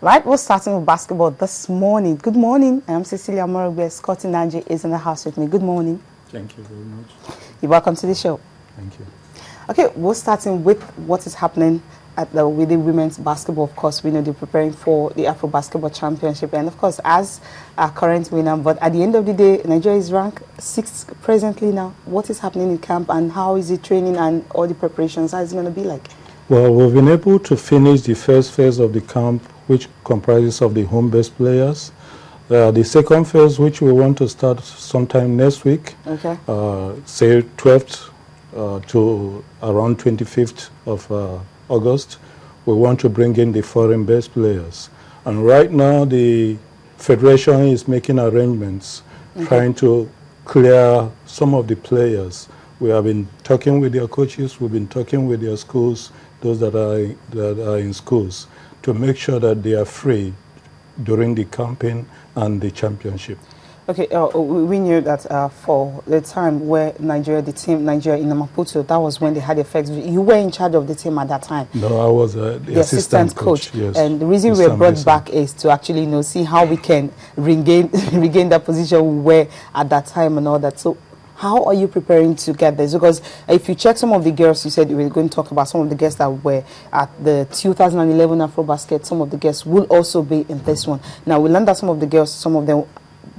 Right, we're starting with basketball this morning. Good morning. I'm Cecilia Morogbe. Scotty Nanji is in the house with me. Good morning. Thank you very much. You're welcome to the show. Thank you. Okay, we're starting with what is happening with the women's basketball. Of course, we know they're preparing for the Afro Basketball Championship. And of course, as a current winner, but at the end of the day, Nigeria is ranked 6th presently now. What is happening in camp and how is the training and all the preparations? How is it going to be like? Well, we've been able to finish the first phase of the camp, which comprises of the home-based players. The second phase, which we want to start sometime next week, okay. Say 12th to around 25th of August, we want to bring in the foreign-based players. And right now, the Federation is making arrangements, trying to clear some of the players. We have been talking with their coaches, we've been talking with their schools, those that are in schools, to make sure that they are free during the campaign and the championship. Okay, we knew that for the time where the team Nigeria in Maputo, that was when they had effects. You were in charge of the team at that time. No, I was the assistant coach. Yes. And the reason we were brought back is to actually see how we can regain that position we were at that time and all that. So how are you preparing to get this? Because if you check some of the girls, you said you were going to talk about some of the guests that were at the 2011 AfroBasket. Some of the guests will also be in this one. Now, we learned that some of the girls, some of them,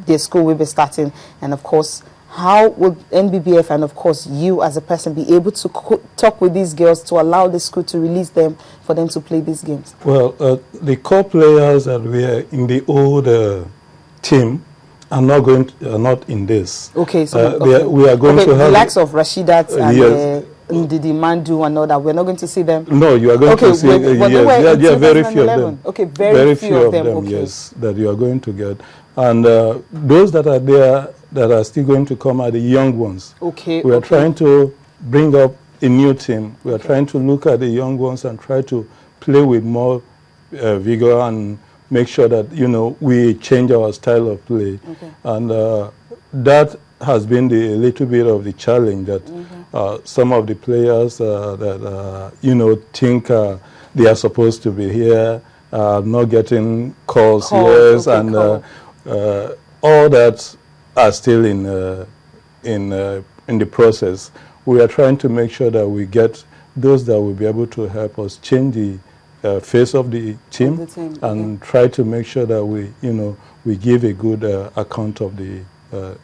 their school will be starting. And, of course, how will NBBF and, of course, you as a person be able to talk with these girls to allow the school to release them for them to play these games? Well, the core players that were in the old team are not in this. Okay, so we are going to have the likes of Rashidat and Ndidi Mandu and all that. We're not going to see them. No, you are going to see. Yes, there are very few of them. Okay, very few of them. Okay. Yes, that you are going to get, and those that are there that are still going to come are the young ones. Okay. We are trying to bring up a new team. We are trying to look at the young ones and try to play with more vigor and make sure that, we change our style of play. Okay. And that has been a little bit of the challenge that some of the players that, think they are supposed to be here, not getting calls, yes, and all that are still in the process. We are trying to make sure that we get those that will be able to help us change the face of the team, and try to make sure that we give a good account of the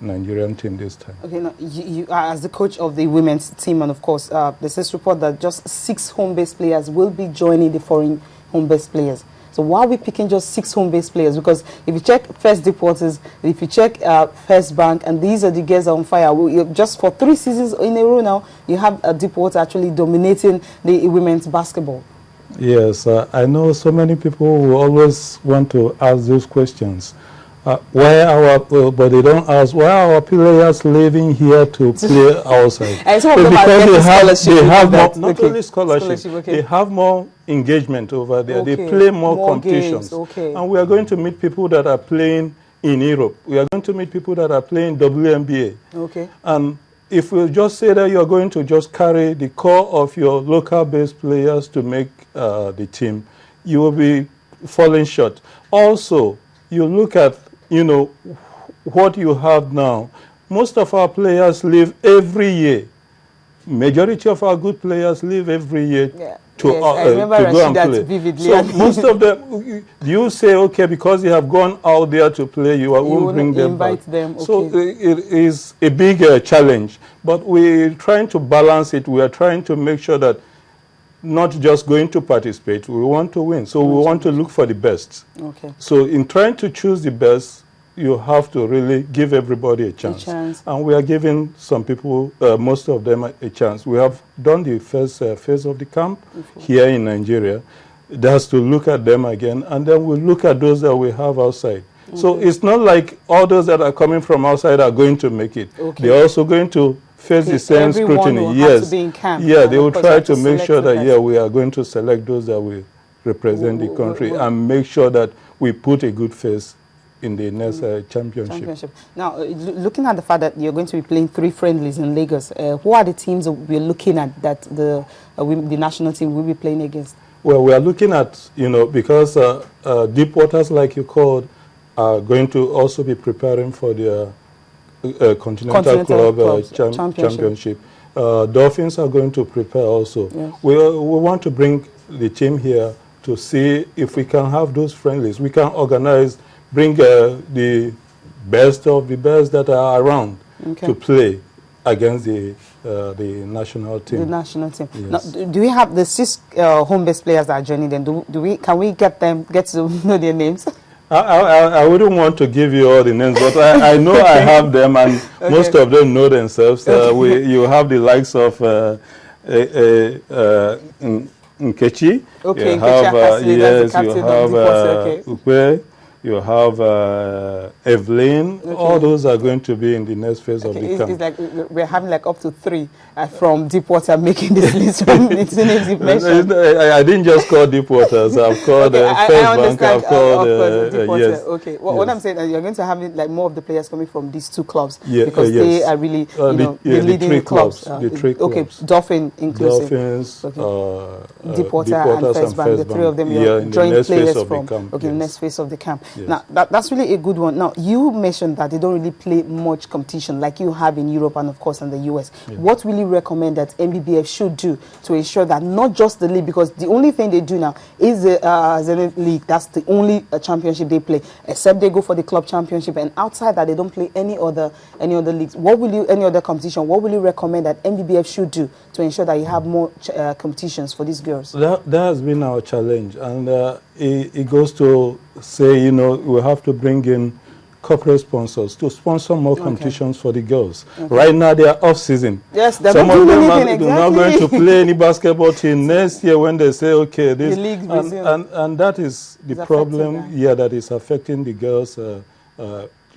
Nigerian team this time. Okay, now you as the coach of the women's team, and of course, there's this report that just 6 home-based players will be joining the foreign home-based players. So why are we picking just 6 home-based players? Because if you check First Deporters, if you check First Bank, and these are the girls on fire. Just for 3 seasons in a row now, you have a Deporter actually dominating the women's basketball. Yes, I know so many people who always want to ask those questions. But they don't ask, why are our players living here to play outside? And some of them because they have more, not only scholarship, they have more engagement over there. They play more competitions. Games, and we are going to meet people that are playing in Europe. We are going to meet people that are playing WNBA. Okay. And if we just say that you're going to just carry the core of your local-based players to make the team, you will be falling short. Also, you look at, what you have now. Most of our players leave every year. Majority of our good players leave every year to go and play. Vividly. So most of them, you say, okay, because you have gone out there to play, you won't bring them back. Okay. So it is a big challenge. But we're trying to balance it. We are trying to make sure that not just going to participate, we want to win. So we want to look for the best. Okay. So in trying to choose the best, you have to really give everybody a chance. And we are giving some people, most of them, a chance. We have done the first phase of the camp here in Nigeria. That's to look at them again, and then we'll look at those that we have outside. So it's not like all those that are coming from outside are going to make it. They're also going to face the same scrutiny. Yes. They will try to make sure that, we are going to select those that will represent the country and make sure that we put a good face in the next championship. Now, looking at the fact that you're going to be playing 3 friendlies in Lagos, who are the teams we're looking at that the national team will be playing against? Well, we are looking at, because Deep Waters, like you called, are going to also be preparing for their Continental Club Championship. Dolphins are going to prepare also. Yes. We want to bring the team here to see if we can have those friendlies. We can organize, bring the best of the best that are around to play against the national team. The national team. Yes. Now, do we have the 6 home-based players that are joining them? Can we get to know their names? I wouldn't want to give you all the names, but I know I have them, and most of them know themselves. You have the likes of Nkechi. Okay, you have, yes, you have Ukwe. You have Evelyn. Okay. All those are going to be in the next phase of the camp. It's like we're having like up to 3 from Deepwater making this list from the names you've mentioned. I didn't just call Deepwaters. I've called First Bank. I've called yes. Okay. Well, what I'm saying is you're going to have like more of the players coming from these 2 clubs because they are really the leading clubs. The 3 clubs. Okay, Dolphin inclusive. Dolphins, Deepwater and First Bank. The 3 of them are joint players from the next phase of the camp. Yes. Now, that's really a good one. Now, you mentioned that they don't really play much competition like you have in Europe and, of course, in the US. Yeah. What will you recommend that MBBF should do to ensure that not just the league, because the only thing they do now is the Zenith League. That's the only championship they play, except they go for the club championship. And outside that, they don't play any other leagues. Any other competition? What will you recommend that MBBF should do to ensure that you have more competitions for these girls? That has been our challenge. And it goes to say, we have to bring in corporate sponsors to sponsor more competitions for the girls. Okay. Right now, they are off-season. Yes, some of them are not going to play any basketball till next year when they say, okay, this... The league and that is the problem, that is affecting the girls'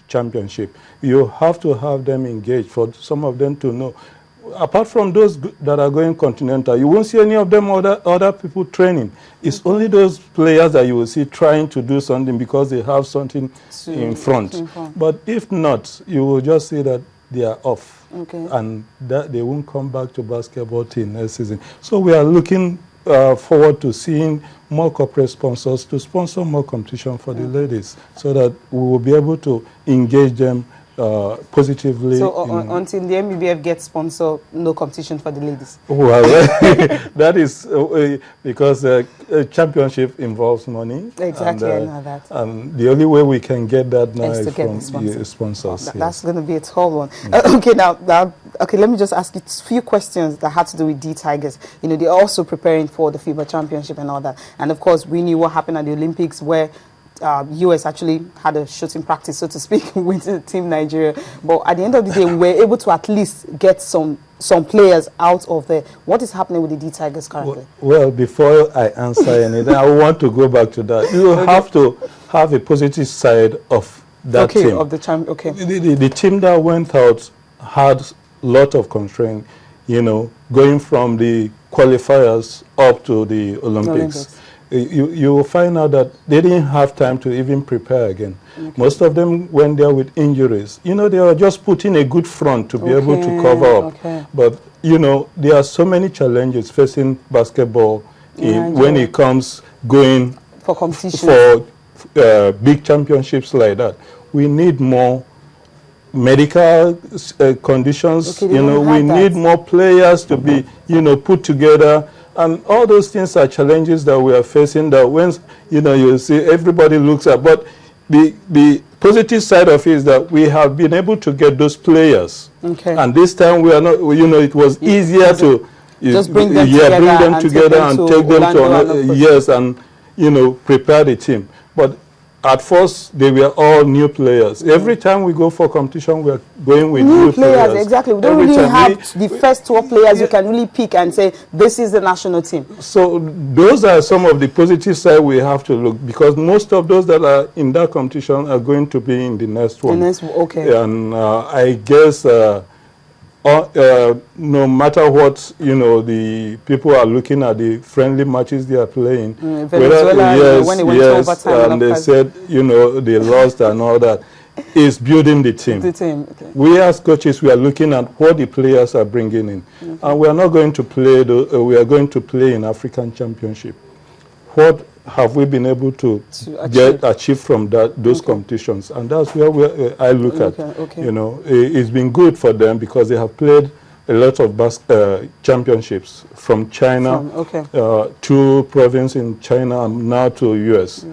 championship. You have to have them engaged for some of them to know. Apart from those that are going continental, you won't see any of them other people training. It's only those players that you will see trying to do something because they have something in front. But if not, you will just see that they are off. Okay. And that they won't come back to basketball till next season. So we are looking forward to seeing more corporate sponsors to sponsor more competition for the ladies so that we will be able to engage them positively. So until the MBBF gets sponsor, no competition for the ladies? Well, that is because a championship involves money. Exactly, I know that. And the only way we can get that now is from the sponsors. That's going to be a tall one. Okay, okay, let me just ask you a few questions that had to do with D Tigers. They're also preparing for the FIBA Championship and all that. And of course, we knew what happened at the Olympics where US actually had a shooting practice, so to speak, with Team Nigeria. But at the end of the day, we were able to at least get some players out of there. What is happening with the D Tigers currently? Well, before I answer anything, I want to go back to that. You have to have a positive side of that team. Of the champ. Okay. The team that went out had a lot of constraint, going from the qualifiers up to the Olympics. You will find out that they didn't have time to even prepare again. Okay. Most of them went there with injuries. They were just putting a good front to be able to cover up. Okay. But, there are so many challenges facing basketball when it comes going for competition, for big championships like that. We need more medical conditions. We need more players to be, put together. And all those things are challenges that we are facing that when, you see everybody looks at. But the positive side of it is that we have been able to get those players. Okay. And this time we are not, it was easier to just bring them together and take them to another, and, prepare the team. But at first, they were all new players. Every time we go for competition, we are going with new players. Exactly. We don't really have the first 12 players you can really pick and say, this is the national team. So those are some of the positive side we have to look, because most of those that are in that competition are going to be in the next one. Okay. And I guess no matter what, the people are looking at the friendly matches they are playing. Venezuela, when it went to overtime, and they said, they lost and all that. Is building the team. Okay. We as coaches, we are looking at what the players are bringing in. Okay. And we are not going to play, we are going to play in African Championship. what have we been able to achieve from those competitions, and that's where I look at. You know, it's been good for them because they have played a lot of championships from China to province in China and now to US.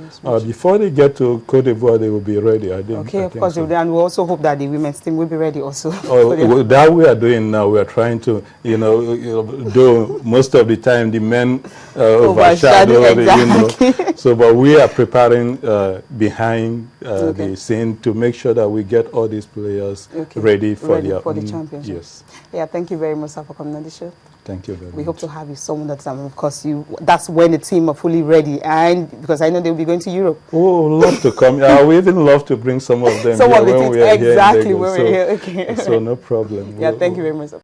Before they get to Cote d'Ivoire, they will be ready, I think. Okay, of course, and we also hope that the women's team will be ready also. That we are doing now. We are trying to, you know, do most of the time the men overshadow, exactly. You know. So, but we are preparing behind the scene to make sure that we get all these players ready for the championship. Yes. Yeah, thank you very much, sir, for coming on the show. Thank you very much. We hope to have you some other time. Of course, that's when the team are fully ready, and because I know they'll be going to Europe. Oh, love to come. We even love to bring some of them some here of the when we are exactly here in Lagos. when we're here. Okay. So no problem. Yeah, thank you very much, sir.